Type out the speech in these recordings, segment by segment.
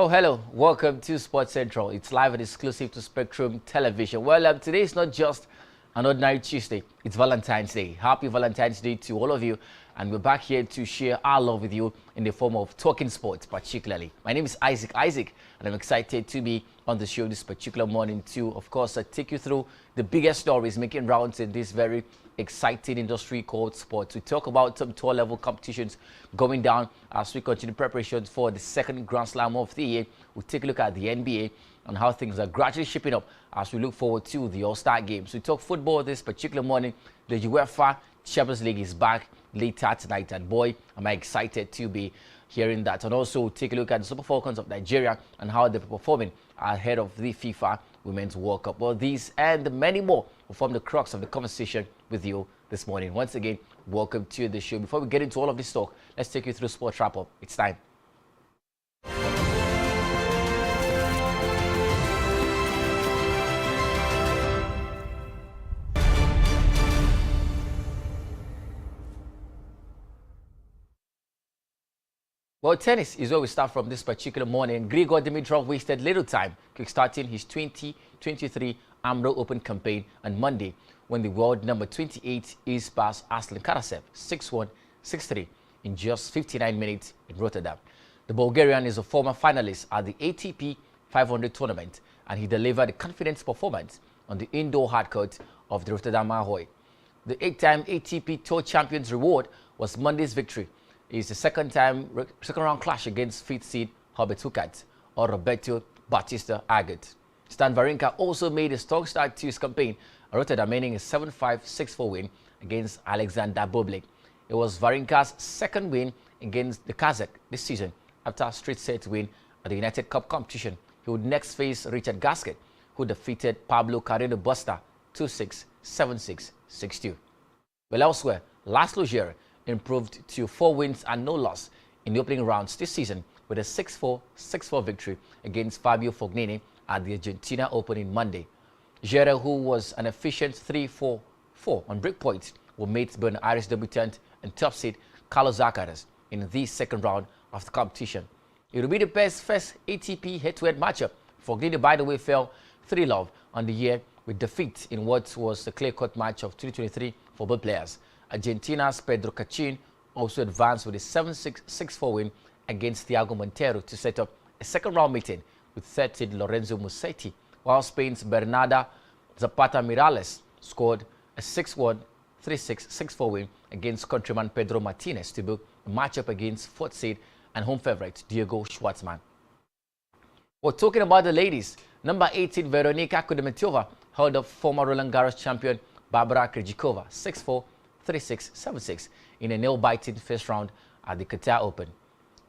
Oh, hello. Welcome to Sports Central. It's live and exclusive to Spectrum Television. Well, today is not just an ordinary Tuesday. It's Valentine's Day. Happy Valentine's Day to all of you. And we're back here to share our love with you in the form of talking sports, particularly. My name is Isaac, and I'm excited to be on the show this particular morning to, of course, take you through the biggest stories making rounds in this very exciting industry called sports. We talk about some tour level competitions going down as we continue preparations for the second Grand Slam of the year. We'll take a look at the NBA and how things are gradually shaping up as we look forward to the All-Star games. We talk football this particular morning. The UEFA Champions League is back later tonight, and boy, am I excited to be hearing that. And also take a look at the Super Falcons of Nigeria and how they're performing ahead of the FIFA Women's World Cup. Well, these and many more will form the crux of the conversation with you this morning. Once again, welcome to the show. Before we get into all of this talk, let's take you through Sports Wrap Up. It's time. Well, tennis is where we start from this particular morning. Grigor Dimitrov wasted little time kickstarting his 2023 AMRO Open campaign on Monday when the world number 28 is past Aslan Karasev 6-1, 6-3 in just 59 minutes in Rotterdam. The Bulgarian is a former finalist at the ATP 500 tournament, and he delivered a confident performance on the indoor hardcourt of the Rotterdam Ahoy. The 8-time ATP Tour Champion's reward was Monday's victory. It's the second round clash against fifth seed Hubert Hurkacz or Roberto Bautista Agut. Stan Wawrinka also made a strong start to his campaign at Rotterdam, winning a 7-5, 6-4 win against Alexander Bublik. It was Wawrinka's second win against the Kazakh this season after a straight set win at the United Cup competition. He would next face Richard Gasquet, who defeated Pablo Carreno Busta 2-6, 7-6, 6-2. Well, elsewhere, Laszlo Djere improved to 4 wins and no loss in the opening rounds this season with a 6-4, 6-4 victory against Fabio Fognini at the Argentina Open in Monday. Djere, who was an efficient 3-4-4 on breakpoints, will meet Buenos Aires debutant and top seed Carlos Alcaraz in the second round of the competition. It will be the best first ATP head-to-head matchup. Fognini, by the way, fell 3-0 on the year with defeat in what was the clear-cut match of 2023 for both players. Argentina's Pedro Cachin also advanced with a 7-6, 6-4 win against Thiago Montero to set up a second-round meeting with third seed Lorenzo Musetti, while Spain's Bernarda Zapata Miralles scored a 6-1, 3-6, 6-4 win against countryman Pedro Martinez to book a matchup against fourth seed and home favorite Diego Schwartzman. We're talking about the ladies. Number 18 Veronika Kudermetova held up former Roland Garros champion Barbara Krejcikova 6-4, 3-6, 7-6 in a nail-biting first round at the Qatar Open.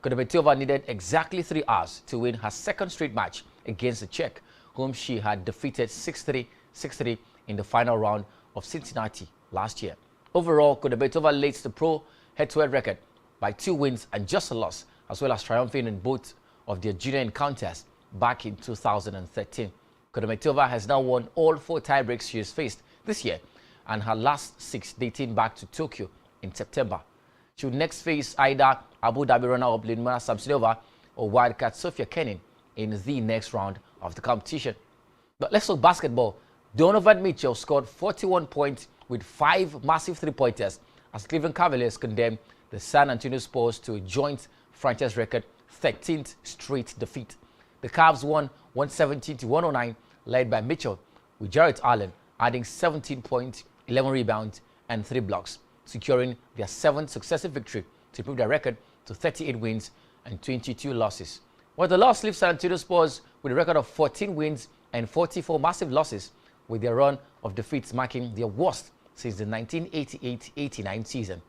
Kudermetova needed exactly 3 hours to win her second straight match against the Czech, whom she had defeated 6-3, 6-3 in the final round of Cincinnati last year. Overall, Kudermetova leads the pro head-to-head record by 2 wins and just a loss, as well as triumphing in both of their junior encounters back in 2013. Kudermetova has now won all 4 tiebreaks she has faced this year, and her last 6 dating back to Tokyo in September. She will next face either Abu Dhabi runner-up Linmar Samsonova or wildcard Sofia Kenin in the next round of the competition. But let's talk basketball. Donovan Mitchell scored 41 points with 5 massive 3-pointers as Cleveland Cavaliers condemned the San Antonio Spurs to a joint franchise record 13th straight defeat. The Cavs won 117-109, led by Mitchell, with Jarrett Allen adding 17 points, 11 rebounds, and 3 blocks, securing their 7th successive victory to improve their record to 38 wins and 22 losses. While the loss leaves San Antonio Spurs with a record of 14 wins and 44 massive losses, with their run of defeats marking their worst since the 1988-89 season.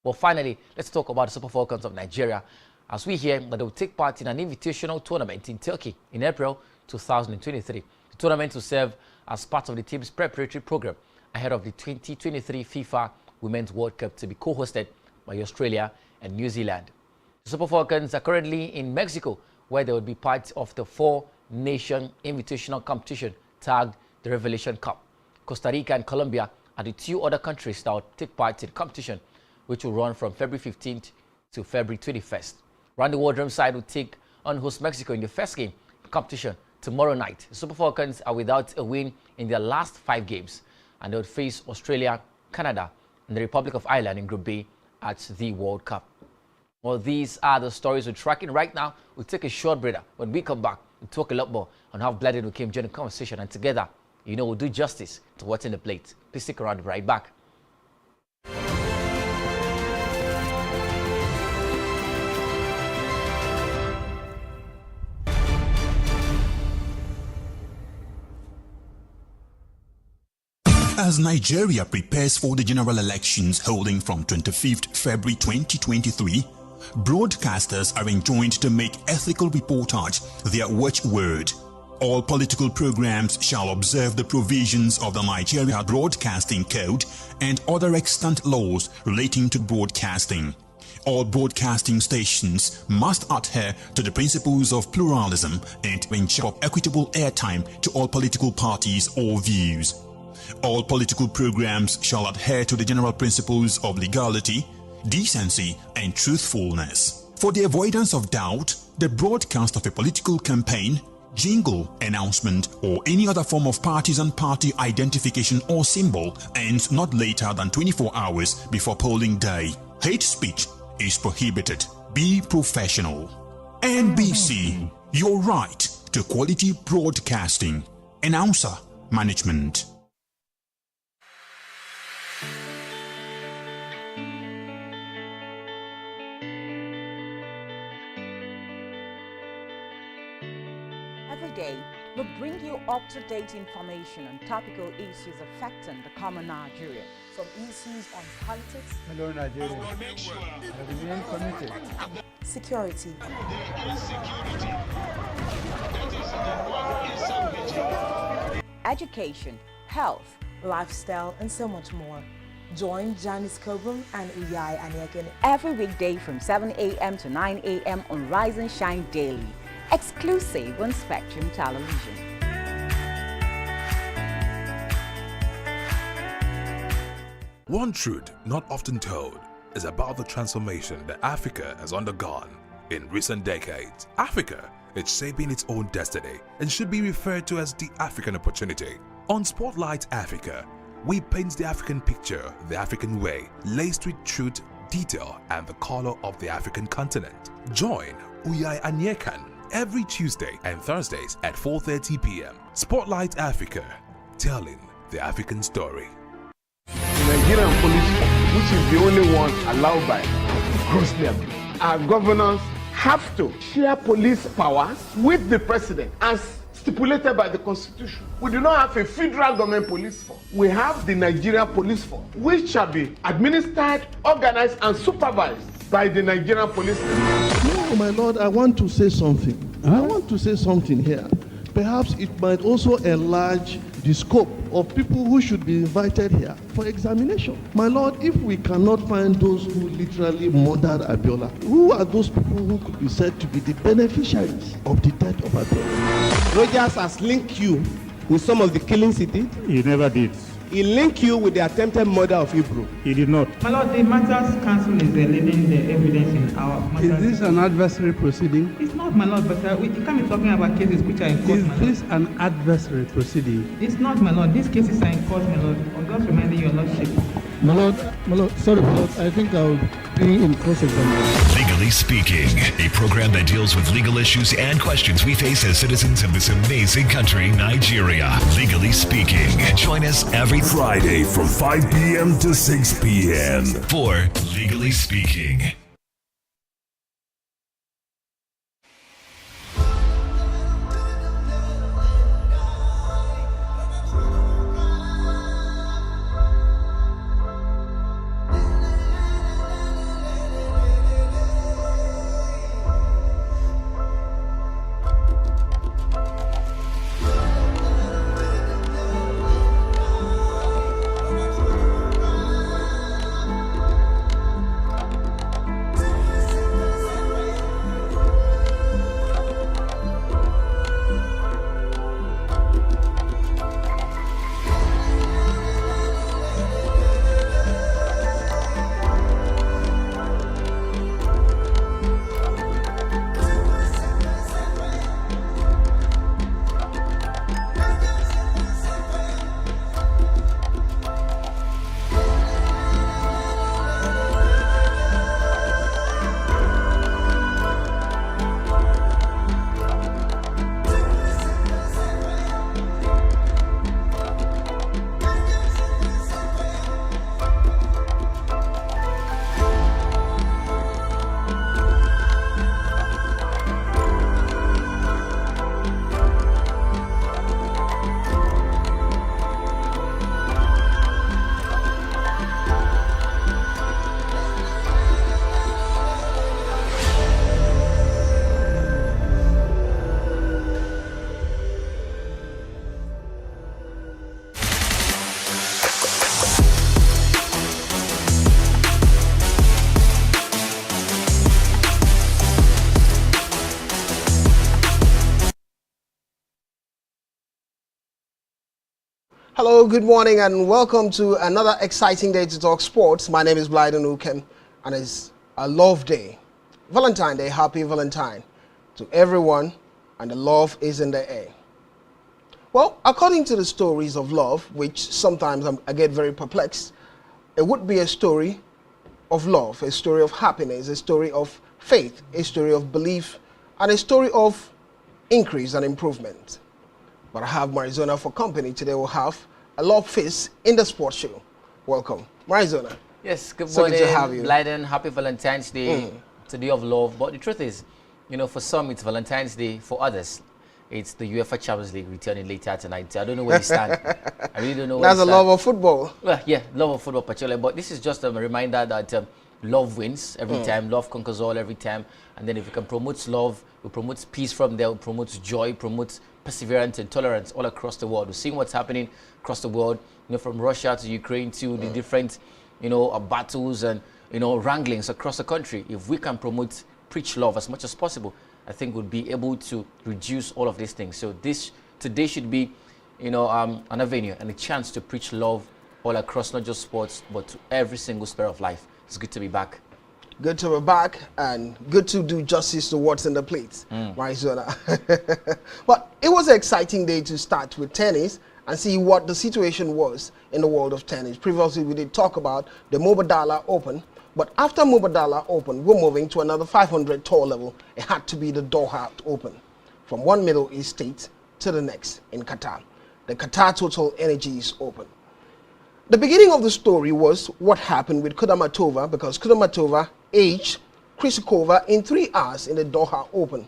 Well, finally, let's talk about the Super Falcons of Nigeria, as we hear that they will take part in an invitational tournament in Turkey in April 2023. The tournament will serve as part of the team's preparatory program ahead of the 2023 FIFA Women's World Cup to be co-hosted by Australia and New Zealand. The Super Falcons are currently in Mexico, where they will be part of the 4-nation invitational competition tagged the Revelation Cup. Costa Rica and Colombia are the 2 other countries that will take part in the competition, which will run from February 15th to February 21st. Randy Wardrum's side will take on host Mexico in the first game competition tomorrow night. The Super Falcons are without a win in their last 5 games, and they will face Australia, Canada, and the Republic of Ireland in Group B at the World Cup. Well, these are the stories we're tracking right now. We'll take a short breather. When we come back, we'll talk a lot more on how Blooded we came during the conversation, and together, we'll do justice to what's in the plate. Please stick around, right back. As Nigeria prepares for the general elections holding from 25th February 2023, broadcasters are enjoined to make ethical reportage their watchword. All political programs shall observe the provisions of the Nigeria Broadcasting Code and other extant laws relating to broadcasting. All broadcasting stations must adhere to the principles of pluralism and ensure equitable airtime to all political parties or views. All political programs shall adhere to the general principles of legality, decency, and truthfulness. For the avoidance of doubt, the broadcast of a political campaign, jingle, announcement, or any other form of partisan party identification or symbol ends not later than 24 hours before polling day. Hate speech is prohibited. Be professional. NBC, your right to quality broadcasting. Announcer Management. Every day, we bring you up-to-date information on topical issues affecting the common Nigerian. From issues on politics, hello Nigeria, I remain committed. Security, education, health, lifestyle, and so much more. Join Janice Kobum and Uyai Anyeken every weekday from 7 a.m. to 9 a.m. on Rise and Shine Daily, exclusive on Spectrum Television. One truth not often told is about the transformation that Africa has undergone in recent decades. Africa is shaping its own destiny and should be referred to as the African opportunity. On Spotlight Africa, we paint the African picture the African way, laced with truth, detail, and the color of the African continent. Join Uyai Anyekan every Tuesday and Thursdays at 4:30 p.m. Spotlight Africa, telling the African story. The Nigerian police, which is the only one allowed by grossly abused. Our governors have to share police powers with the president as stipulated by the constitution. We do not have a federal government police force. We have the Nigerian police force, which shall be administered, organized, and supervised by the Nigerian police force. No, my lord, I want to say something. I want to say something here. Perhaps it might also enlarge the scope of people who should be invited here for examination. My lord, if we cannot find those who literally murdered Abiola, who are those people who could be said to be the beneficiaries of the death of Abiola? Rogers has linked you with some of the killings he did. He never did. He linked you with the attempted murder of Hebrew. He did not. My lord, the Matters Council is leading the evidence in our matters. Is this an adversary proceeding? It's not, my lord, but you can't be talking about cases which are in court, my lord. Is this an adversary proceeding? It's not, my lord. These cases are in court, my lord. I'm just reminding your lordship. My lord, sorry, my lord, I think I'll be in cross-examination. Legally Speaking, a program that deals with legal issues and questions we face as citizens of this amazing country, Nigeria. Legally Speaking. Join us every Friday from 5 p.m. to 6 p.m. for Legally Speaking. Hello, good morning, and welcome to another exciting day to talk sports. My name is Blyden Ukem, and it's a love day. Valentine Day, happy Valentine to everyone, and the love is in the air. Well, according to the stories of love, which sometimes I get very perplexed, it would be a story of love, a story of happiness, a story of faith, a story of belief, and a story of increase and improvement. But I have Marizona for company. Today we'll have a love feast in the sports show. Welcome, Marizona. Yes, good So morning, good to have you. Blyden. Happy Valentine's Day. It's a day of love. But the truth is, you know, for some it's Valentine's Day. For others, it's the UEFA Champions League returning later tonight. I don't know where you stand. I really don't know where That's you a stand. love of football. Well, yeah, love of football particularly. But this is just a reminder that love wins every time. Love conquers all every time. And then if we can promote love, we promote peace from there, we promote joy, promote perseverance and tolerance all across the world. We're seeing what's happening across the world, you know, from Russia to Ukraine to the different, you know, battles and, you know, wranglings across the country. If we can promote, preach love as much as possible, I think we'll be able to reduce all of these things. So today should be, you know, an avenue and a chance to preach love all across, not just sports, but to every single sphere of life. It's good to be back. Good to be back, and good to do justice to what's in the plates, Marizona. But it was an exciting day to start with tennis and see what the situation was in the world of tennis. Previously, we did talk about the Mubadala Open, but after Mubadala Open, we're moving to another 500 tour level. It had to be the Doha Open, from one Middle East state to the next in Qatar. The Qatar Total Energies Open. The beginning of the story was what happened with Kudermetova, because Kudermetova aged Krejcikova in 3 hours in the Doha Open.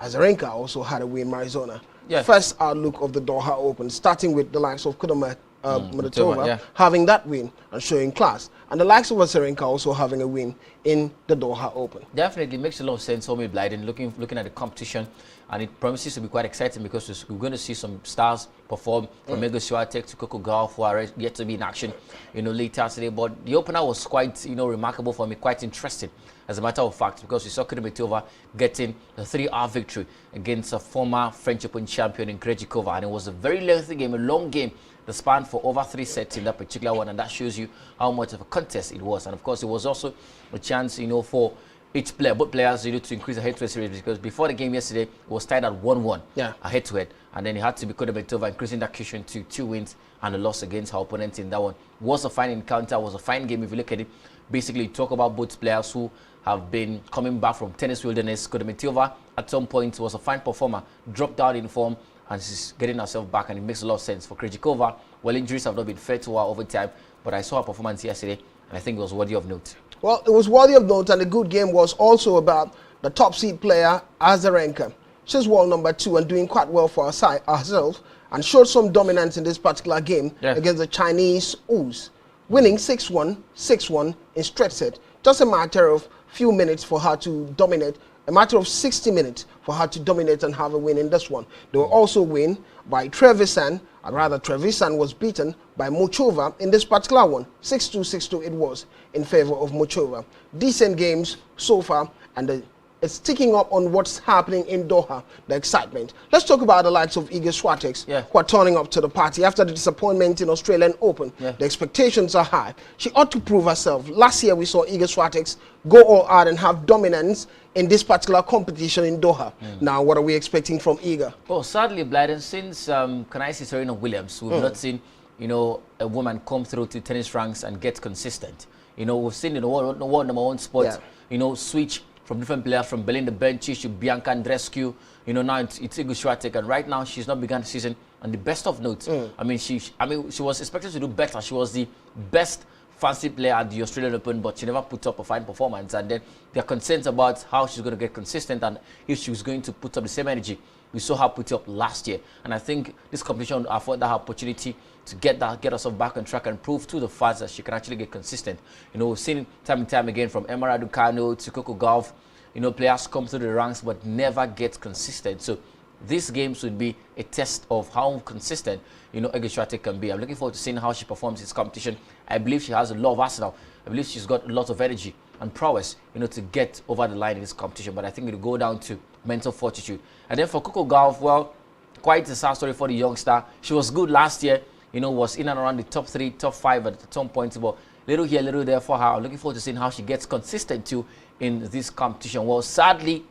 Azarenka also had a win, Marizona. Yeah. First outlook of the Doha Open, starting with the likes of Kudermetova yeah. having that win and showing class, and the likes of Azarenka also having a win in the Doha Open. Definitely makes a lot of sense for me, Blyden, looking at the competition, and it promises to be quite exciting because we're going to see some stars perform, from Mega Swiatek to Coco Gauff, who are yet to be in action, you know, later today. But the opener was quite, you know, remarkable for me, quite interesting, as a matter of fact, because we saw Kudermetova getting a 3-hour victory against a former French Open champion in Krejcikova, and it was a very lengthy game, a long game. The span for over 3 sets in that particular one, and that shows you how much of a contest it was. And of course, it was also a chance, you know, for each player, both players, you know, to increase the head-to-head series, because before the game yesterday, it was tied at 1-1, a head-to-head, and then it had to be Kudermetova increasing that cushion to 2 wins and a loss against her opponent in that one. Was a fine encounter, was a fine game if you look at it. Basically, talk about both players who have been coming back from tennis wilderness. Kudermetova at some point was a fine performer, dropped out in form, and she's getting herself back, and it makes a lot of sense. For Krejcikova, well, injuries have not been fair to her over time, but I saw her performance yesterday, and I think it was worthy of note. Well, it was worthy of note, and the good game was also about the top seed player, Azarenka. She's world number 2 and doing quite well for herself, and showed some dominance in this particular game against the Chinese Ooze, winning 6-1, 6-1 in straight set. Just a matter of few minutes for her to dominate, a matter of 60 minutes for her to dominate and have a win in this one. They were also win by Trevisan, or rather Trevisan was beaten by Muchova in this particular one. 6-2, 6-2 it was in favor of Muchova. Decent games so far, and it's ticking up on what's happening in Doha, the excitement. Let's talk about the likes of Iga Swiatek, who are turning up to the party after the disappointment in Australian Open. The expectations are high. She ought to prove herself. Last year we saw Iga Swiatek go all out and have dominance in this particular competition in Doha. Now, what are we expecting from Iga? Well, sadly, Blyden, since Serena Williams, we've not seen, you know, a woman come through to tennis ranks and get consistent. You know, we've seen in the world number 1 spot, you know, switch from different players, from Belinda Bencic to Bianca Andreescu. You know, now it's Iga Swiatek, and right now she's not begun the season on the best of notes. I mean, she was expected to do better. She was the best fancy player at the Australian Open, but she never put up a fine performance. And then there are concerns about how she's going to get consistent and if she was going to put up the same energy we saw her put up last year. And I think this competition afforded her opportunity to get herself back on track and prove to the fans that she can actually get consistent. You know, we've seen time and time again from Emma Raducanu to Coco Gauff, you know, players come through the ranks but never get consistent. So these games would be a test of how consistent, you know, Iga Swiatek can be. I'm looking forward to seeing how she performs in this competition. I believe she has a lot of arsenal. I believe she's got a lot of energy and prowess, you know, to get over the line in this competition. But I think it'll go down to mental fortitude. And then for Coco Gauff, well, quite a sad story for the youngster. She was good last year, was in and around the top 3, top 5 at some point, but little here, little there for her. I'm looking forward to seeing how she gets consistent too in this competition. Well, sadly,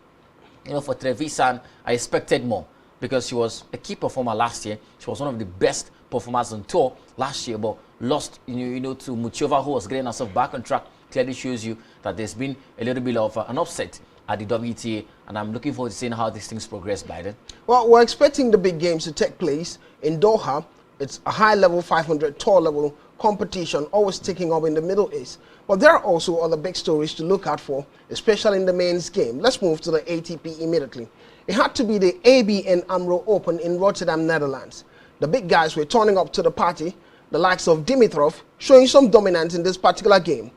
for Trevisan, I expected more because she was a key performer last year. She was one of the best performers on tour last year, but lost, to Muchova, who was getting herself back on track. Clearly shows you that there's been a little bit of an upset at the WTA, and I'm looking forward to seeing how these things progress, Blyden. Well, we're expecting the big games to take place in Doha. It's a high-level 500 tour-level competition, always taking up in the Middle East. But there are also other big stories to look out for, especially in the men's game. Let's move to the ATP immediately. It had to be the ABN AMRO Open in Rotterdam, Netherlands. The big guys were turning up to the party, the likes of Dimitrov showing some dominance in this particular game.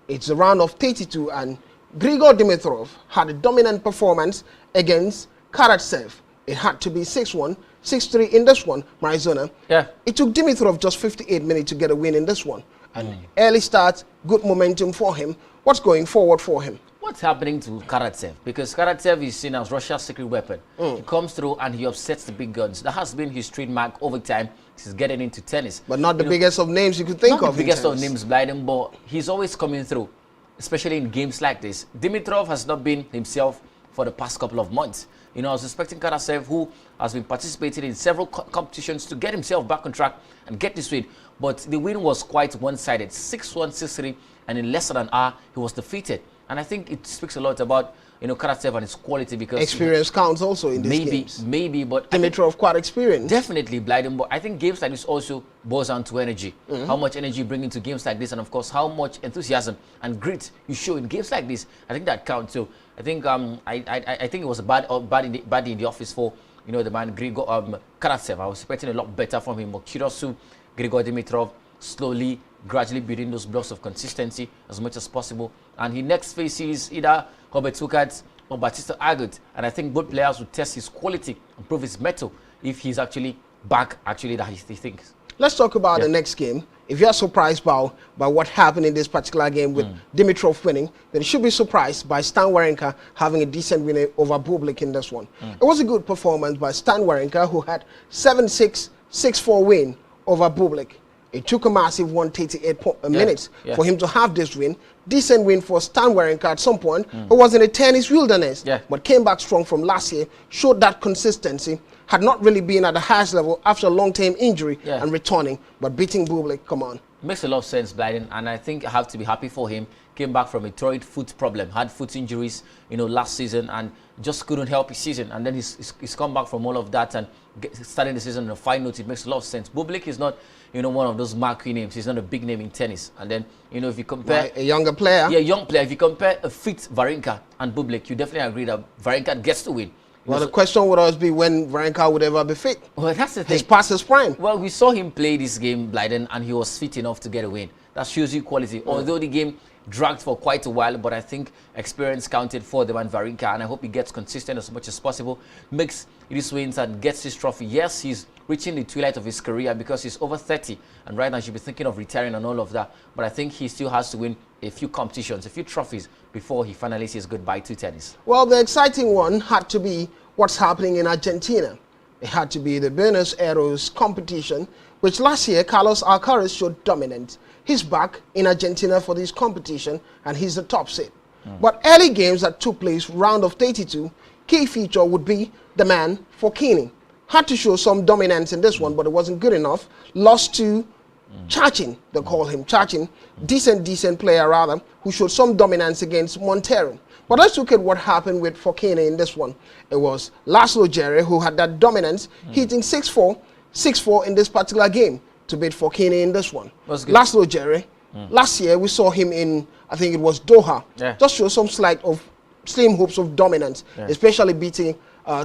It's a round of 32, and Grigor Dimitrov had a dominant performance against Karatsev. It had to be 6-1, 6-3 in this one, Marizona. Yeah. It took Dimitrov just 58 minutes to get a win in this one. And early start, good momentum for him. What's going forward for him? What's happening to Karatsev? Because Karatsev is seen as Russia's secret weapon. He comes through and he upsets the big guns. That has been his trademark over time. He's getting into tennis. But not the biggest of names you could think of. Not the biggest of names, Blyden, but he's always coming through, especially in games like this. Dimitrov has not been himself for the past couple of months. I was expecting Karatsev, who has been participating in several competitions, to get himself back on track and get this win. But the win was quite one-sided, 6-1, 6-3, and in less than an hour, he was defeated. And I think it speaks a lot about Karatsev and his quality, because experience counts also in these games. Maybe, but Dimitrov quite experienced. Definitely, Blyden. But I think games like this also boils down to energy. How much energy you bring into games like this, and of course, how much enthusiasm and grit you show in games like this. I think that counts too. I think I think it was a bad in the office for the man Grigor Karatsev. I was expecting a lot better from him. But kudos to Grigor Dimitrov, slowly, gradually building those blocks of consistency as much as possible. And he next faces either Robert Tukat or Batista Agut. And I think both players will test his quality and prove his mettle if he's actually back, that he thinks. Let's talk about the next game. If you're surprised by what happened in this particular game with Dimitrov winning, then you should be surprised by Stan Wawrinka having a decent win over Bublik in this one. It was a good performance by Stan Wawrinka, who had 7-6, 6-4 win over Bublik. It took a massive 138 minutes for him to have this win. Decent win for Stan Wawrinka at some point. It was in a tennis wilderness, but came back strong from last year, showed that consistency, had not really been at the highest level after a long-term injury and returning, but beating Bublik, come on. Makes a lot of sense, Blyden, and I think I have to be happy for him. Came back from a torrid foot problem, had foot injuries, last season, and just couldn't help his season. And then he's come back from all of that and starting the season on a fine note. It makes a lot of sense. Bublik is not, one of those marquee names. He's not a big name in tennis. And then, if you compare a younger player, young player. If you compare a fit Wawrinka and Bublik, you definitely agree that Wawrinka gets to win. Well, the question would always be when Wawrinka would ever be fit. Well, that's the thing. He's past his prime. Well, we saw him play this game, Blyden, and he was fit enough to get a win. That shows you quality. Although the game dragged for quite a while, but I think experience counted for the man Wawrinka, and I hope he gets consistent as much as possible, makes these wins and gets his trophy. Yes, he's reaching the twilight of his career because he's over 30, and right now he should be thinking of retiring and all of that, but I think he still has to win a few competitions, a few trophies before he finally says goodbye to tennis. Well, the exciting one had to be what's happening in Argentina. It had to be the Buenos Aires competition, which last year Carlos Alcaraz showed dominance. He's back in Argentina for this competition, and he's the top seed. But early games that took place, round of 32, key feature would be the man Fokini. Had to show some dominance in this one, but it wasn't good enough. Lost to Chachin, they call him Chachin. Decent player rather, who showed some dominance against Montero. But let's look at what happened with Fokini in this one. It was Laszlo Djere who had that dominance, hitting 6-4, 6-4 in this particular game to beat Fokini in this one. Laszlo Djere, last year we saw him in, I think it was Doha, just show some slim hopes of dominance, especially beating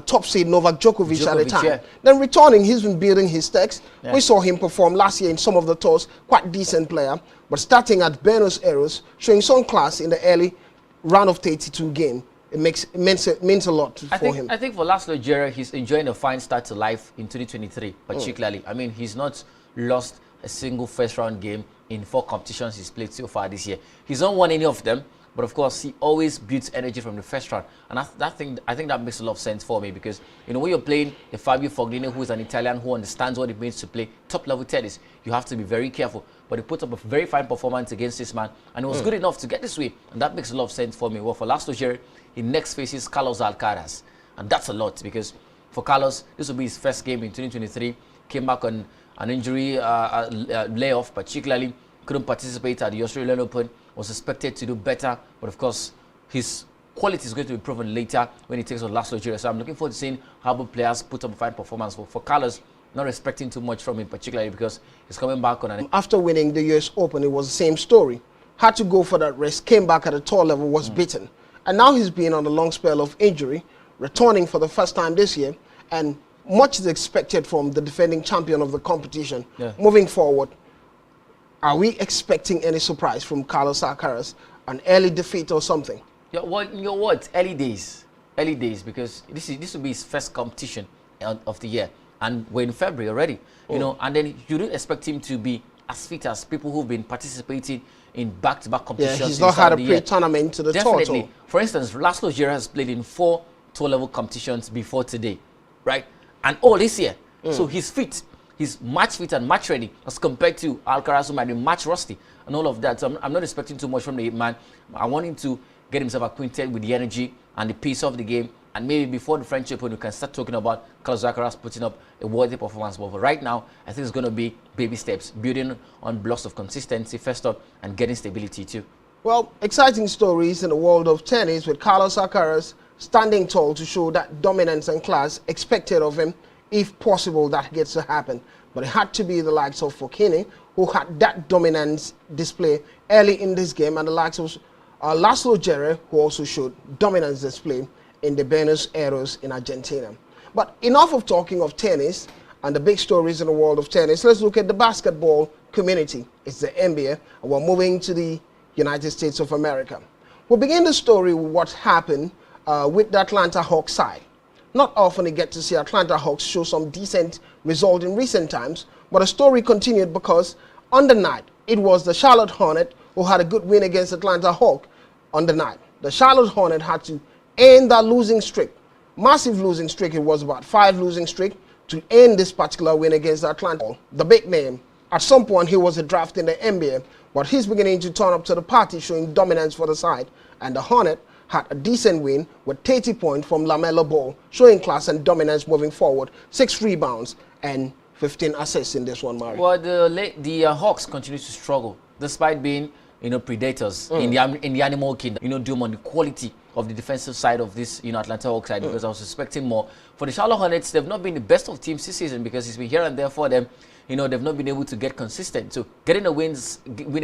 top seed Novak Djokovic at the time. Then returning, he's been building his stakes. We saw him perform last year in some of the tours, quite decent player, but starting at Buenos Aires, showing some class in the early round of 32 game. It means a lot for him. I think for Laszlo Djere, he's enjoying a fine start to life in 2023, particularly. I mean, he's not lost a single first-round game in 4 competitions he's played so far this year. He's not won any of them, But of course, he always builds energy from the first round. And I think that makes a lot of sense for me because, you know, when you're playing a Fabio Fognini, who is an Italian who understands what it means to play top-level tennis, you have to be very careful. But he put up a very fine performance against this man, and it was good enough to get this way. And that makes a lot of sense for me. Well, for Laslo Djere, he next faces Carlos Alcaraz. And that's a lot because for Carlos, this will be his first game in 2023. Came back on an injury layoff, particularly couldn't participate at the Australian Open, was expected to do better, but of course his quality is going to be proven later when he takes on Laslo Djere. So I'm looking forward to seeing how both players put up a fine performance. For Carlos, not expecting too much from him, particularly because he's coming back on an... After winning the US Open, it was the same story. Had to go for that risk, came back at a tall level, was beaten. And now he's been on a long spell of injury, returning for the first time this year, and much is expected from the defending champion of the competition. Moving forward, are we expecting any surprise from Carlos Alcaraz, an early defeat or something? Yeah, well, you know what? Early days, because this will be his first competition of the year, and we're in February already. You know, and then you don't expect him to be as fit as people who've been participating in back-to-back competitions. Yeah, he's not had a pre-tournament to the tour. Definitely. For instance, Laslo Djere has played in 4 tour-level competitions before today, right? And all this year. So he's fit. He's match fit and match ready as compared to Alcaraz, who might be match rusty and all of that. So I'm not expecting too much from the man. I want him to get himself acquainted with the energy and the pace of the game. And maybe before the French Open, we can start talking about Carlos Alcaraz putting up a worthy performance. But for right now, I think it's going to be baby steps, building on blocks of consistency first up and getting stability too. Well, exciting stories in the world of tennis with Carlos Alcaraz standing tall to show that dominance and class expected of him. If possible, that gets to happen. But it had to be the likes of Fognini, who had that dominance display early in this game, and the likes of Laslo Djere, who also showed dominance display in the Buenos Aires in Argentina. But enough of talking of tennis and the big stories in the world of tennis. Let's look at the basketball community. It's the NBA, and we're moving to the United States of America. We'll begin the story with what happened with the Atlanta Hawks side. Not often you get to see Atlanta Hawks show some decent result in recent times, but the story continued because on the night, it was the Charlotte Hornet who had a good win against Atlanta Hawks on the night. The Charlotte Hornet had to end that losing streak, massive losing streak. It was about 5 losing streak to end this particular win against Atlanta. The big name, at some point he was a draft in the NBA, but he's beginning to turn up to the party, showing dominance for the side, and the Hornet had a decent win with 30 points from LaMelo Ball, showing class and dominance moving forward. 6 rebounds and 15 assists in this one, Mario. Well, the Hawks continue to struggle, despite being, you know, predators in the animal kingdom. You know, doom on the quality of the defensive side of this, you know, Atlanta Hawks side, because I was expecting more. For the Charlotte Hornets, they've not been the best of teams this season because it's been here and there for them. You know, they've not been able to get consistent. So getting a win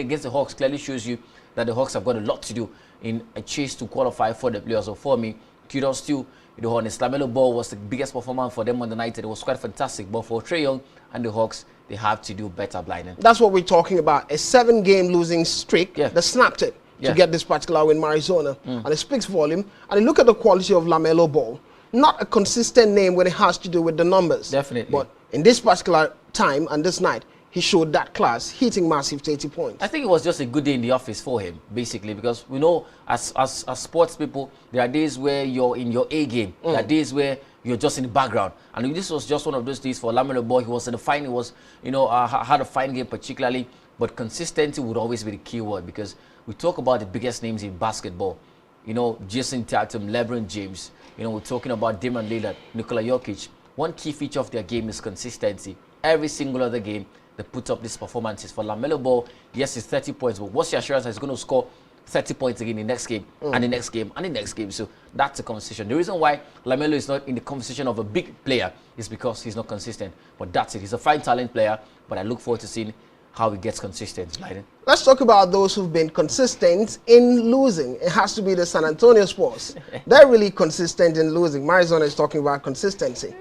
against the Hawks clearly shows you that the Hawks have got a lot to do in a chase to qualify for the playoffs. So for me, kudos to the Hornets. LaMelo Ball was the biggest performance for them on the night. It was quite fantastic. But for Trae Young and the Hawks, they have to do better, Blyden. That's what we're talking about. A 7-game losing streak that snapped it to get this particular win in Arizona. And it speaks volume. And you look at the quality of LaMelo Ball. Not a consistent name when it has to do with the numbers. Definitely. But in this particular time and this night, he showed that class, hitting massive 30 points. I think it was just a good day in the office for him, basically, because we know as sports people, there are days where you're in your A game. There are days where you're just in the background. And this was just one of those days for LaMelo Ball. He was in the fine. He was, you know, had a fine game particularly. But consistency would always be the key word, because we talk about the biggest names in basketball. You know, Jason Tatum, LeBron James. You know, we're talking about Damian Lillard, Nikola Jokic. One key feature of their game is consistency. Every single other game, they put up these performances. For LaMelo Ball, yes, it's 30 points, but what's the assurance that he's going to score 30 points again in the next game, and the next game, and the next game? So that's a conversation. The reason why LaMelo is not in the conversation of a big player is because he's not consistent. But that's it. He's a fine talent player, but I look forward to seeing how he gets consistent. Blyden. Let's talk about those who've been consistent in losing. It has to be the San Antonio Spurs. They're really consistent in losing. Marizona is talking about consistency.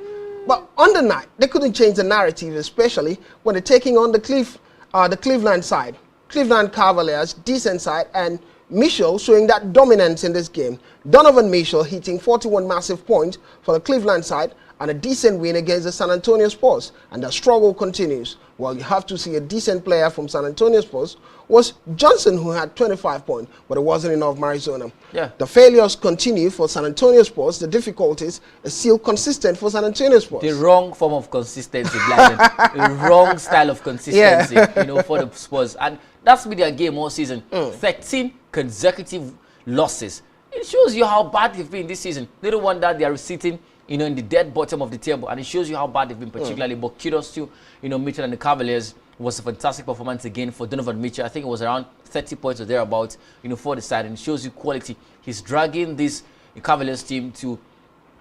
But on the night, they couldn't change the narrative, especially when they're taking on the Cleveland side. Cleveland Cavaliers, decent side, and Mitchell showing that dominance in this game. Donovan Mitchell hitting 41 massive points for the Cleveland side and a decent win against the San Antonio Spurs. And the struggle continues. Well, you have to see a decent player from San Antonio Spurs was Johnson, who had 25 points, but it wasn't enough for Arizona. Yeah. The failures continue for San Antonio Spurs. The difficulties are still consistent for San Antonio Spurs. The wrong form of consistency, the wrong style of consistency, for the Spurs. And that's been their game all season. 13 consecutive losses. It shows you how bad they've been this season. Little wonder they are sitting, in the dead bottom of the table, and it shows you how bad they've been, particularly. But kudos to, Mitchell and the Cavaliers. It was a fantastic performance again for Donovan Mitchell. I think it was around 30 points or thereabouts, for the side, and it shows you quality. He's dragging this Cavaliers team to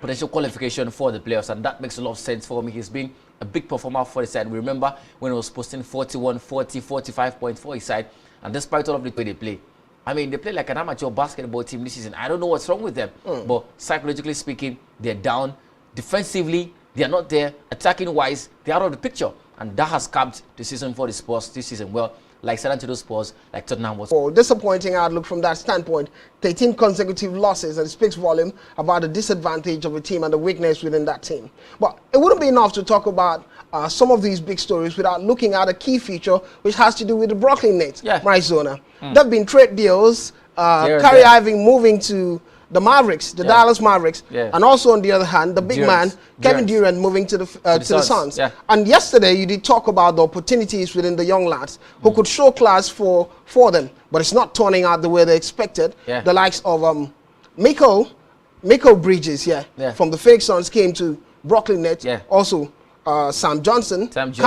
potential qualification for the playoffs, and that makes a lot of sense for me. He's been a big performer for the side. We remember when he was posting 41, 40, 45 points for his side, and despite all of the way they play, I mean, they play like an amateur basketball team this season. I don't know what's wrong with them. But psychologically speaking, they're down. Defensively, they're not there. Attacking-wise, they're out of the picture. And that has capped the season for the Spurs this season. Well, like San Antonio Spurs, like Tottenham was. Oh, disappointing outlook from that standpoint. 13 consecutive losses, and it speaks volume about the disadvantage of a team and the weakness within that team. But it wouldn't be enough to talk about some of these big stories without looking at a key feature which has to do with the Brooklyn Nets, Arizona. There have been trade deals, Kyrie Irving moving to the Mavericks, the Dallas Mavericks, and also on the other hand, the big man, Kevin Durant, moving to the Suns. And yesterday you did talk about the opportunities within the young lads who could show class for them, but it's not turning out the way they expected. The likes of Miko Bridges, from the fake Suns came to Brooklyn Nets. Also Cam Johnson, Spencer,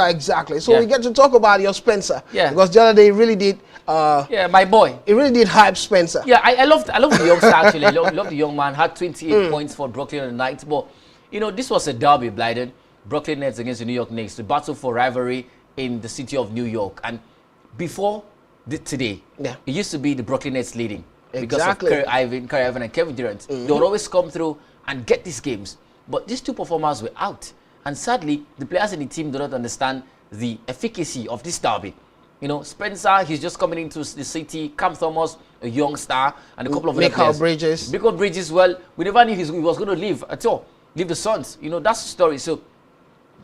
exactly. So we get to talk about your Spencer, because the other day really did. My boy. It really did hype Spencer. Yeah, I love the youngster actually. I love the young man. Had 28 points for Brooklyn on the night. But this was a derby, Blyden. Brooklyn Nets against the New York Knicks. The battle for rivalry in the city of New York. And before today, it used to be the Brooklyn Nets leading because of Kyrie Irving and Kevin Durant. They would always come through and get these games. But these two performers were out. And sadly, the players in the team do not understand the efficacy of this derby. Spencer, he's just coming into the city. Cam Thomas, a young star, and a couple of other players. Michael Bridges, well, we never knew he was going to leave at all. Leave the Suns. That's the story. So,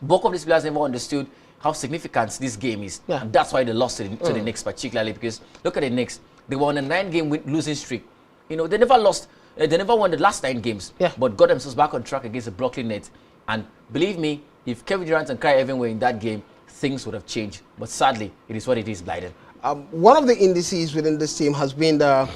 both of these players never understood how significant this game is. And that's why they lost to the Knicks, particularly because look at the Knicks. They were on a 9-game losing streak. They never lost. They never won the last 9 games, but got themselves back on track against the Brooklyn Nets. And believe me, if Kevin Durant and Kyrie Irving were in that game, things would have changed. But sadly, it is what it is, Blyden. One of the indices within this team has been the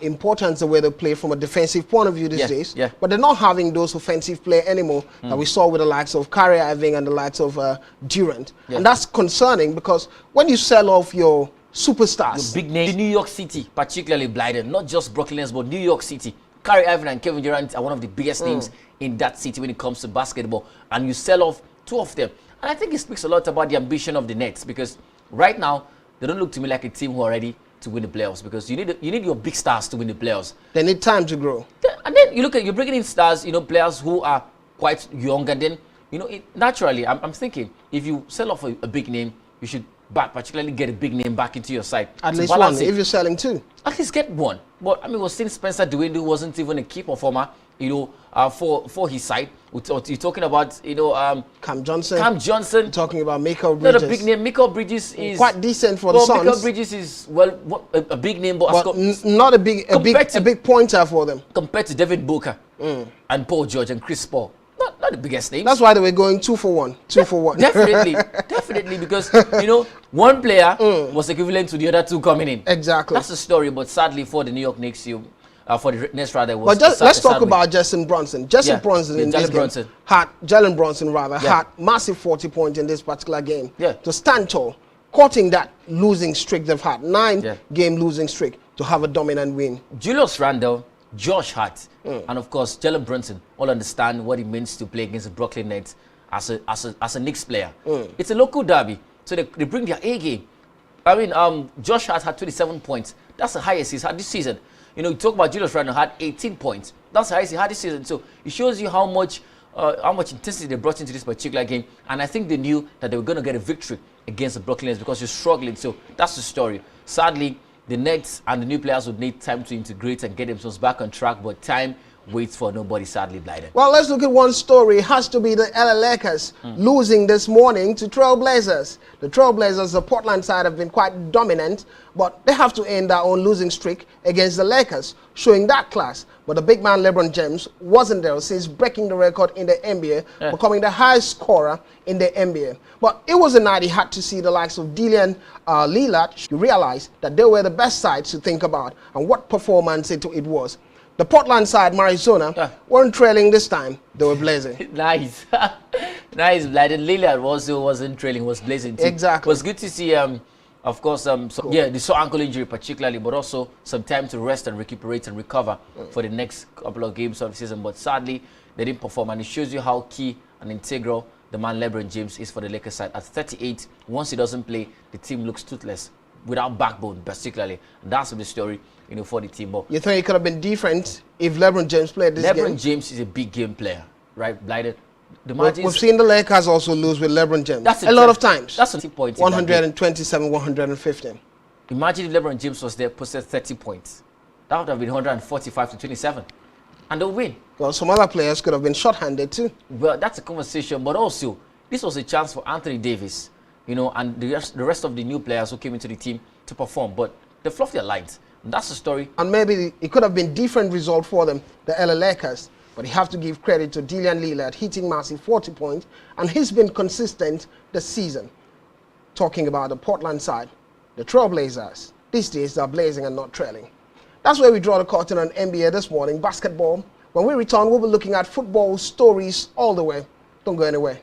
importance of where they play from a defensive point of view these days. But they're not having those offensive play anymore that we saw with the likes of Kyrie Irving and the likes of Durant. And that's concerning because when you sell off your superstars, the big name, New York City, particularly Blyden, not just Brooklyn Nets, but New York City. Kyrie Irving and Kevin Durant are one of the biggest names in that city when it comes to basketball, and you sell off 2 of them. And I think it speaks a lot about the ambition of the Nets, because right now they don't look to me like a team who are ready to win the playoffs, because you need your big stars to win the playoffs. They need time to grow. And then you're bringing in stars, players who are quite young, and then naturally I'm thinking if you sell off a big name, you should particularly get a big name back into your side. At least one, if you're selling 2. At least get one. But I mean, we've seen Spencer Dewey wasn't even a key performer, for his side. You're talking about, Cam Johnson. You're talking about Michael Bridges. Not a big name. Michael Bridges is quite decent for the Suns. Michael Bridges is a big name, but not a big pointer for them compared to David Booker and Paul George and Chris Paul. Not the biggest names. That's why they were going 2 for 1. 2 for 1. Definitely, because one player was equivalent to the other 2 coming in. Exactly. That's the story. But sadly for the New York Knicks, for the Nets rather, was. But let's talk about Jalen Brunson. Jalen Brunson in this game had massive 40 points in this particular game. To stand tall, cutting that losing streak they've had, 9-game losing streak, to have a dominant win. Julius Randle, Josh Hart, and of course Jalen Brunson all understand what it means to play against the Brooklyn Nets as a Knicks player. It's a local derby, so they bring their A game. I mean, Josh Hart had 27 points. That's the highest he's had this season. You talk about Julius Randle had 18 points. That's the highest he had this season. So it shows you how much how much intensity they brought into this particular game, and I think they knew that they were going to get a victory against the Brooklyn Nets because you're struggling. So that's the story. Sadly, the Nets and the new players would need time to integrate and get themselves back on track, but time waits for nobody, sadly, Blyden. Well, let's look at one story. It has to be the LA Lakers losing this morning to Trailblazers. The Trailblazers, the Portland side, have been quite dominant, but they have to end their own losing streak against the Lakers, showing that class. But the big man LeBron James wasn't there since breaking the record in the NBA, becoming the highest scorer in the NBA. But it was a night he had to see the likes of Damian Lillard. You realize that they were the best sides to think about, and what performance it was. The Portland side, Arizona, weren't trailing this time. They were blazing. Nice. Nice. Blyden Lillard also wasn't trailing, was blazing too. Exactly. It was good to see, of course, the sore ankle injury particularly, but also some time to rest and recuperate and recover for the next couple of games of the season. But sadly, they didn't perform, and it shows you how key and integral the man LeBron James is for the Lakers side. At 38, once he doesn't play, the team looks toothless, without backbone particularly. And that's the story, for the team. But you think it could have been different if LeBron James played this game? LeBron James is a big game player, right, Blyden? We've seen the Lakers also lose with LeBron James. That's a lot of times. That's a point. 127, 115. Imagine if LeBron James was there, possessed 30 points. That would have been 145 to 27. And they'll win. Well, some other players could have been short-handed too. Well, that's a conversation. But also, this was a chance for Anthony Davis, and the rest of the new players who came into the team to perform. But they fluffed their lines. And that's the story. And maybe it could have been different result for them, the LA Lakers. But you have to give credit to Damian Lillard, hitting massive 40 points. And he's been consistent this season. Talking about the Portland side, the Trailblazers. These days, they're blazing and not trailing. That's where we draw the curtain on NBA this morning, basketball. When we return, we'll be looking at football stories all the way. Don't go anywhere.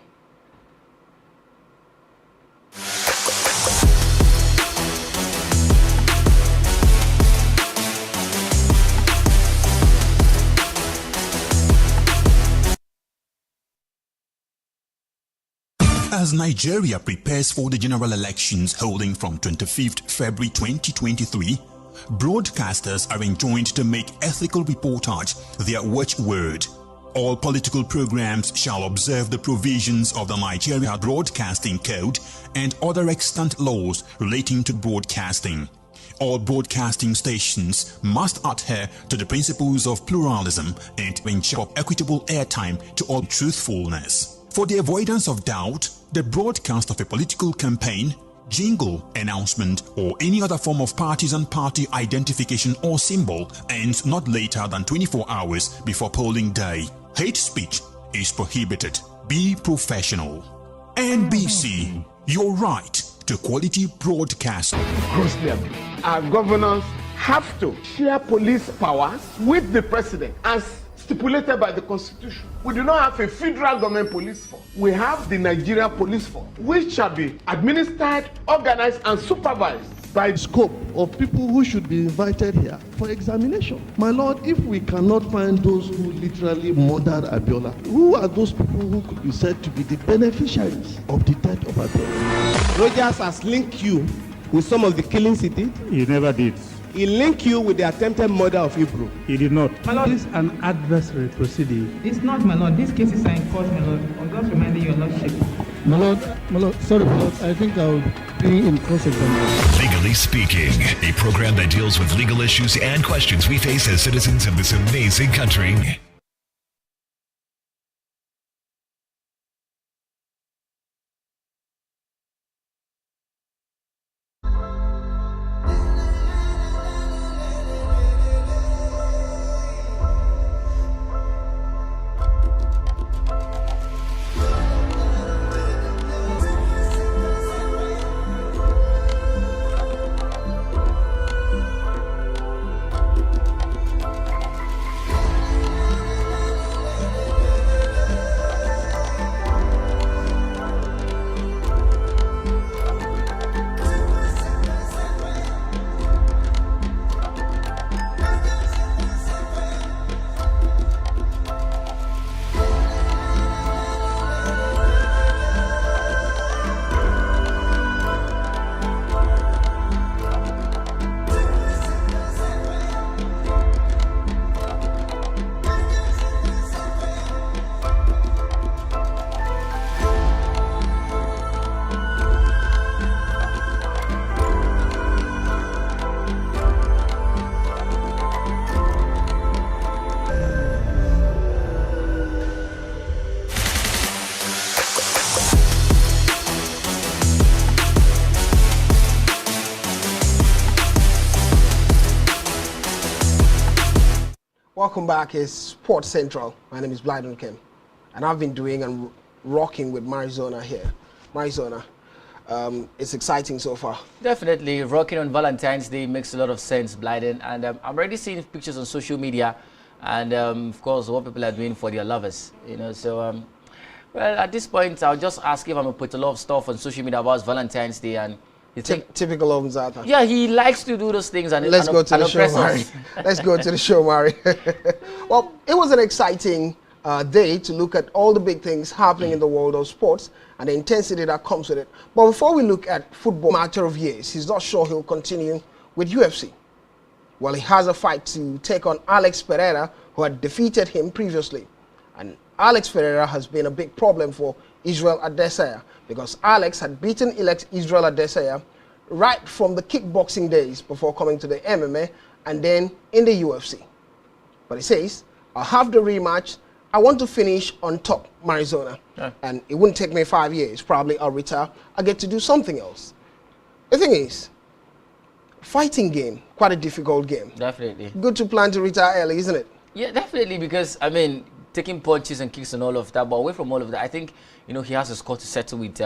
As Nigeria prepares for the general elections holding from 25th February 2023, broadcasters are enjoined to make ethical reportage their watchword. All political programs shall observe the provisions of the Nigeria Broadcasting Code and other extant laws relating to broadcasting. All broadcasting stations must adhere to the principles of pluralism and ensure equitable airtime to all truthfulness. For the avoidance of doubt, the broadcast of a political campaign, jingle, announcement, or any other form of partisan party identification or symbol ends not later than 24 hours before polling day. Hate speech is prohibited. Be professional. NBC, your right to quality broadcasting. Our governors have to share police powers with the president as stipulated by the Constitution. We do not have a federal government police force. We have the Nigeria Police Force, which shall be administered, organized, and supervised by the scope of people who should be invited here for examination. My Lord, if we cannot find those who literally murdered Abiola, who are those people who could be said to be the beneficiaries of the death of Abiola? Rogers has linked you with some of the killings he did. He never did. He linked you with the attempted murder of Hebrew. He did not. My Lord, this is an adversary proceeding. It's not, my Lord. These cases are in court, my Lord. I'm just reminding your Lordship. My Lord, sorry, my Lord, I think I'll be in cross-examination. Legally Speaking, a program that deals with legal issues and questions we face as citizens of this amazing country. welcome back. It's Sports Central. My name is Blyden Kim, and I've been doing and rocking with Marizona here. Marizona, it's exciting so far. Definitely, rocking on Valentine's Day makes a lot of sense, Blyden, and I'm already seeing pictures on social media, and of course, what people are doing for their lovers, you know. So, well, at this point, I'll just ask if I'm gonna put a lot of stuff on social media about Valentine's Day, and typical of Zata. Yeah, he likes to do those things. And let's go to the show, Mari. Let's go to the show, Mari. Well, it was an exciting day to look at all the big things happening in the world of sports and the intensity that comes with it. But before we look at football, matter of years, he's not sure he'll continue with UFC. Well, he has a fight to take on Alex Pereira, who had defeated him previously. And Alex Pereira has been a big problem for Israel Adesanya, because Alex had beaten Israel Adesanya right from the kickboxing days before coming to the MMA and then in the UFC. But he says, I'll have the rematch. I want to finish on top, Marizona. Yeah. And it wouldn't take me 5 years. Probably I'll retire. I'll get to do something else. The thing is, fighting game, quite a difficult game. Definitely. Good to plan to retire early, isn't it? Yeah, definitely, because, I mean, taking punches and kicks and all of that, but away from all of that, I think, you know, he has a score to settle with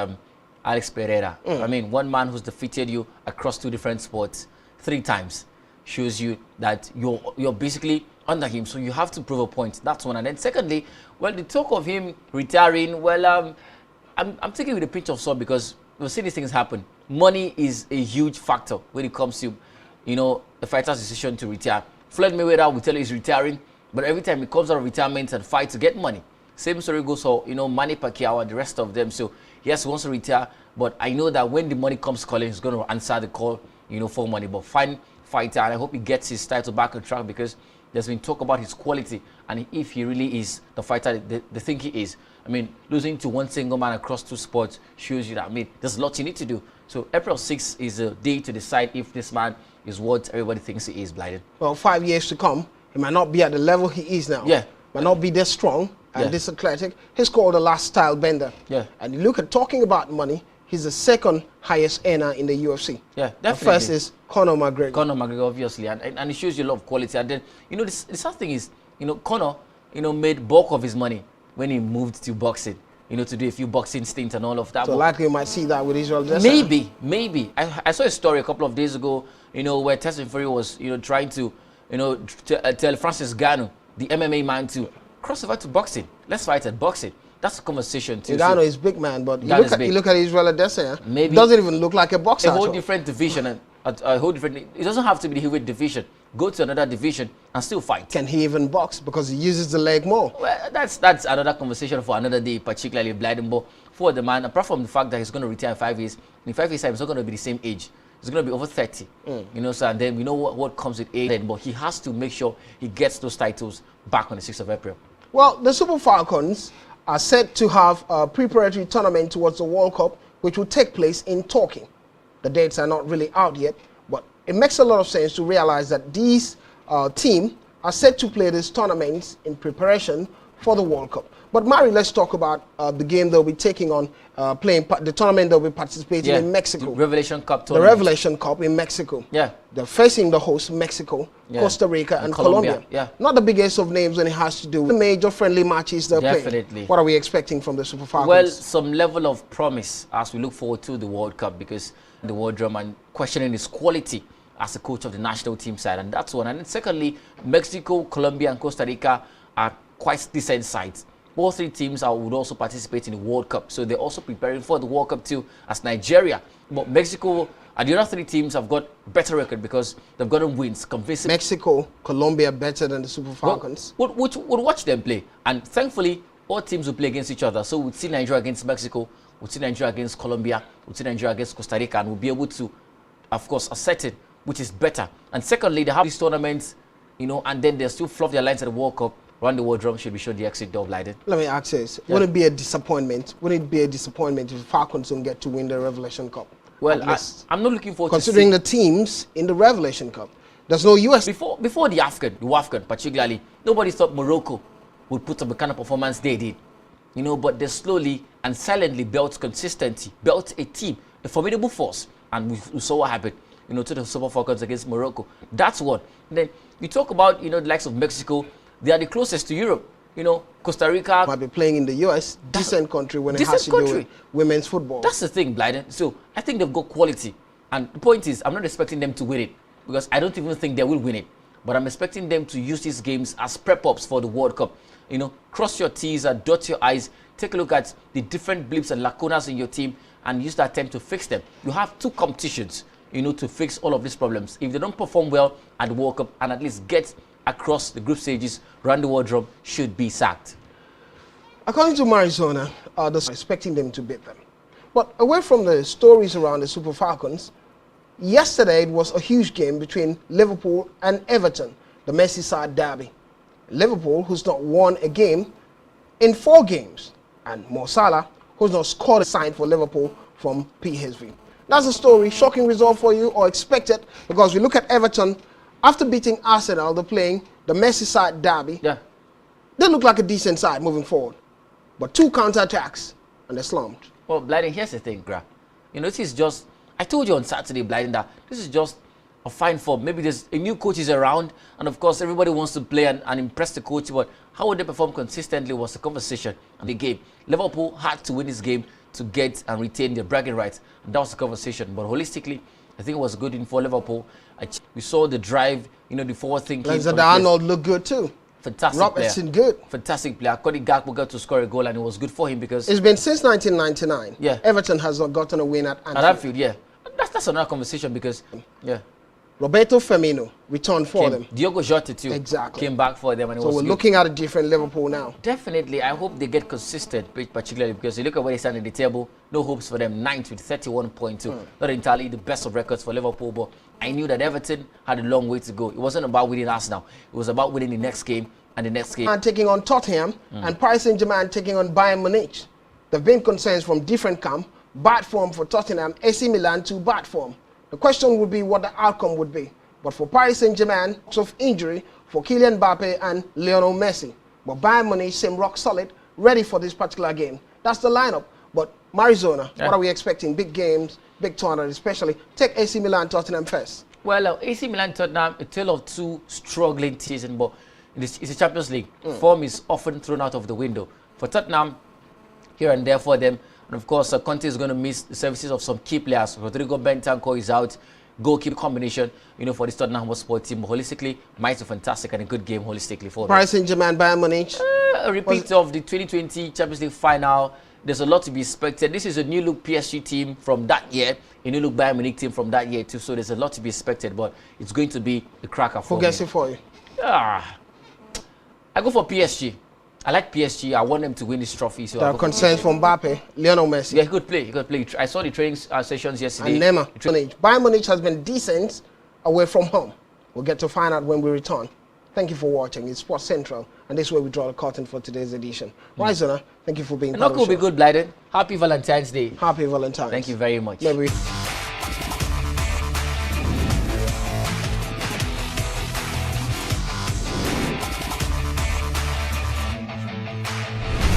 Alex Pereira. I mean, one man who's defeated you across 2 different sports 3 times shows you that you're basically under him, so you have to prove a point. That's one. And then secondly, well, the talk of him retiring, well, I'm taking it with a pinch of salt, because we've seen these things happen. Money is a huge factor when it comes to, you know, the fighter's decision to retire. Floyd Mayweather will tell you he's retiring, but every time he comes out of retirement and fights to get money. Same story goes for, you know, Manny Pacquiao and the rest of them. So yes, he wants to retire, but I know that when the money comes calling, he's going to answer the call, you know, for money. But fine fighter, and I hope he gets his title back on track, because there's been talk about his quality, and if he really is the fighter they think he is. I mean, losing to one single man across 2 sports shows you that, I mean, there's a lot you need to do. So April 6th is a day to decide if this man is what everybody thinks he is, Blyden. Well, 5 years to come, he might not be at the level he is now. Yeah. Might not be this strong and this athletic. He's called the last style bender. Yeah. And you look at talking about money, he's the 2nd highest earner in the UFC. Yeah, definitely. The first is Conor McGregor. Conor McGregor, obviously, and it shows you a lot of quality. And then, you know, the sad thing is, you know, Conor, you know, made bulk of his money when he moved to boxing, you know, to do a few boxing stints and all of that. So likely you might see that with Israel Adesanya. Maybe. I saw a story a couple of days ago, you know, where Tyson Fury was, you know, trying to, you know, tell Francis Ngannou, the MMA man, to cross over to boxing. Let's fight at boxing. That's a conversation too. Ngannou is big, man, but you look at Israel Adesanya, maybe doesn't even look like a boxer. A whole different division, and a whole different. It doesn't have to be the heavyweight division. Go to another division and still fight. Can he even box, because he uses the leg more? Well, that's another conversation for another day, particularly Blyden. But for the man, apart from the fact that he's going to retire in 5 years, in 5 years' time, he's not going to be the same age. He's going to be over 30. You know, so and then we know what comes with age. But he has to make sure he gets those titles back on the 6th of April. Well, the Super Falcons are set to have a preparatory tournament towards the World Cup, which will take place in Turkey. The dates are not really out yet, but it makes a lot of sense to realize that these teams are set to play these tournaments in preparation for the World Cup. But Mari, let's talk about the game they'll be taking on, the tournament they'll be participating in Mexico. The Revelation Cup tournament. The Revelation Cup in Mexico. Yeah. They're facing the host, Mexico, Costa Rica, and Colombia. Yeah. Not the biggest of names when it has to do with the major friendly matches they're playing. Definitely. What are we expecting from the Super Falcons? Well, some level of promise as we look forward to the World Cup, because the World Drum and questioning his quality as a coach of the national team side, and that's one. And then secondly, Mexico, Colombia, and Costa Rica are quite decent sides. All 3 teams would also participate in the World Cup, so they're also preparing for the World Cup too, as Nigeria. But Mexico and the other 3 teams have got better record because they've gotten wins convincing. Mexico, Colombia better than the Super Falcons. We'll watch them play, and thankfully all teams will play against each other. So we'll see Nigeria against Mexico, we'll see Nigeria against Colombia, we'll see Nigeria against Costa Rica, and we'll be able to, of course, assess it, which is better. And secondly, they have these tournaments, you know, and then they still fluff their lines at the World Cup. Run the World Drum should be shown the exit door, Blyden. Let me ask you this. Wouldn't it be a disappointment? Wouldn't it be a disappointment if the Falcons don't get to win the Revelation Cup? Well, I'm not looking forward considering the teams in the Revelation Cup. There's no US. Before the WAFCON particularly, nobody thought Morocco would put up the kind of performance they did. You know, but they slowly and silently built consistency, built a team, a formidable force. And we saw what happened, you know, to the Super Falcons against Morocco. That's what. And then you talk about, you know, the likes of Mexico They are the closest to Europe. You know, Costa Rica might be playing in the US, decent country when it has to do with women's football. That's the thing, Blyden. So I think they've got quality. And the point is, I'm not expecting them to win it because I don't even think they will win it. But I'm expecting them to use these games as prep-ups for the World Cup. You know, cross your T's and dot your I's. Take a look at the different blips and lacunas in your team and use that time to fix them. You have 2 competitions, you know, to fix all of these problems. If they don't perform well at the World Cup and at least get across the group stages, Randy Wardrum should be sacked. According to Arizona, they're expecting them to beat them. But away from the stories around the Super Falcons, yesterday it was a huge game between Liverpool and Everton, the Merseyside derby. Liverpool, who's not won a game in 4 games, and Mo Salah, who's not scored a sign for Liverpool from PSV. That's the story. Shocking result for you, or expected, because we look at Everton. After beating Arsenal, they're playing the Merseyside derby. Yeah. They look like a decent side moving forward. But 2 counter-attacks, and they're slumped. Well, Blyden, here's the thing, Gra. You know, this is just, I told you on Saturday, Blyden, that this is just a fine form. Maybe there's a new coach is around, and of course, everybody wants to play and impress the coach, but how would they perform consistently was the conversation and the game. Liverpool had to win this game to get and retain their bragging rights, and that was the conversation. But holistically, I think it was good in for Liverpool. We saw the drive, you know, the forward thinking. Alexander-Arnold looked good too. Fantastic Robertson player. Good. Fantastic player. Cody Gakpo got to score a goal, and it was good for him because it's been since 1999. Yeah. Everton has not gotten a win at Anfield. At Anfield, yeah. That's another conversation because, yeah. Roberto Firmino returned for them. Diogo Jota too. Exactly. Came back for them, and it so was we're good. looking at a different Liverpool now. Definitely. I hope they get consistent, particularly because you look at where they stand in the table. No hopes for them. 9th with 31.2. Not entirely the best of records for Liverpool, but I knew that Everton had a long way to go. It wasn't about winning Arsenal. It was about winning the next game and the next game. And taking on Tottenham and Paris Saint-Germain taking on Bayern Munich. There have been concerns from different camps. Bad form for Tottenham, AC Milan to bad form. The question would be what the outcome would be. But for Paris Saint-Germain, of injury for Kylian Mbappe and Lionel Messi. But Bayern Munich seem rock solid, ready for this particular game. That's the lineup. But Arizona, what are we expecting? Big games, big tournament especially. Take AC Milan, Tottenham first. Well, AC Milan, Tottenham, a tale of 2 struggling seasons, but it's a Champions League. Form is often thrown out of the window. For Tottenham, here and there for them. And of course, Conte is going to miss the services of some key players. Rodrigo Bentancur is out. Goalkeeper combination, you know, for this Tottenham Hotspur team. But holistically, might be fantastic and a good game holistically for them. Paris Saint-Germain, Bayern Munich. A repeat of the 2020 Champions League final. There's a lot to be expected. This is a new look PSG team from that year, a new look Bayern Munich team from that year too. So there's a lot to be expected, but it's going to be a cracker for me. Who gets it for you? I go for PSG. I like PSG. I want them to win this trophy. So there are concerns from Mbappe, Lionel Messi. Yeah, he could play. He could play. I saw the training sessions yesterday. And Neymar. Bayern Munich has been decent away from home. We'll get to find out when we return. Thank you for watching. It's Sports Central, and this is where we draw the curtain for today's edition. Rizona, thank you for being part of the show. Be good, Blyden. Happy Valentine's Day. Happy Valentine's. Thank you very much. Maybe.